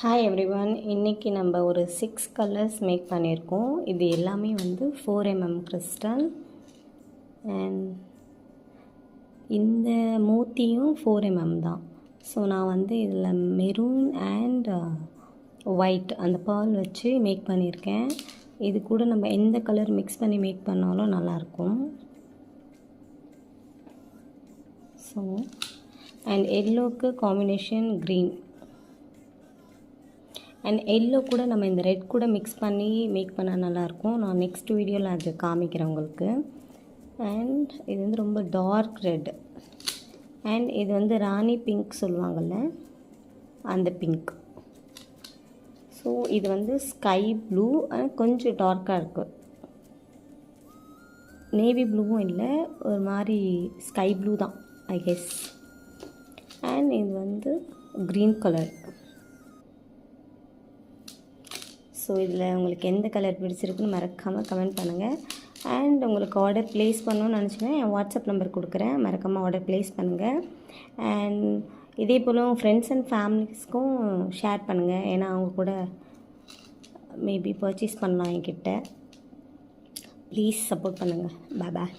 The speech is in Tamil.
ஹாய் எவ்ரிவன், இன்றைக்கி நம்ம ஒரு 6 கலர்ஸ் மேக் பண்ணியிருக்கோம். இது எல்லாமே வந்து 4mm கிறிஸ்டல் அண்ட் இந்த மூத்தியும் 4mm தான். ஸோ நான் வந்து இதில் மெரூன் அண்ட் ஒயிட் அந்த பால் வச்சு மேக் பண்ணியிருக்கேன். இது கூட நம்ம எந்த கலர் மிக்ஸ் பண்ணி மேக் பண்ணாலும் நல்லாயிருக்கும். ஸோ அண்ட் எல்லோவுக்கு காம்பினேஷன் க்ரீன் அண்ட் எல்லோ கூட நம்ம இந்த ரெட் கூட மிக்ஸ் பண்ணி மேக் பண்ணால் நல்லாயிருக்கும். நான் நெக்ஸ்ட் வீடியோவில் அது காமிக்கிறேன் உங்களுக்கு. அண்ட் இது வந்து ரொம்ப டார்க் ரெட் அண்ட் இது வந்து ராணி பிங்க் சொல்லுவாங்கள்ல, அந்த பிங்க். ஸோ இது வந்து ஸ்கை ப்ளூ கொஞ்சம் டார்க்காக இருக்குது. நேவி ப்ளூவும் இல்லை, ஒரு மாதிரி ஸ்கை ப்ளூ தான் ஐ கெஸ். அண்ட் இது வந்து க்ரீன் கலர். ஸோ இதில் உங்களுக்கு எந்த கலர் பிடிச்சிருக்குன்னு மறக்காமல் கமெண்ட் பண்ணுங்கள். அண்ட் உங்களுக்கு ஆர்டர் ப்ளேஸ் பண்ணணும்னு நினச்சிங்கன்னா என் வாட்ஸ்அப் நம்பர் கொடுக்குறேன், மறக்காமல் ஆர்டர் ப்ளேஸ் பண்ணுங்கள். அண்ட் இதே போல் ஃப்ரெண்ட்ஸ் அண்ட் ஃபேமிலிஸ்க்கும் ஷேர் பண்ணுங்கள், ஏன்னா அவங்க கூட மேபி பர்ச்சேஸ் பண்ணலாம் என்கிட்ட. ப்ளீஸ் சப்போர்ட் பண்ணுங்கள். பாய் பாய்.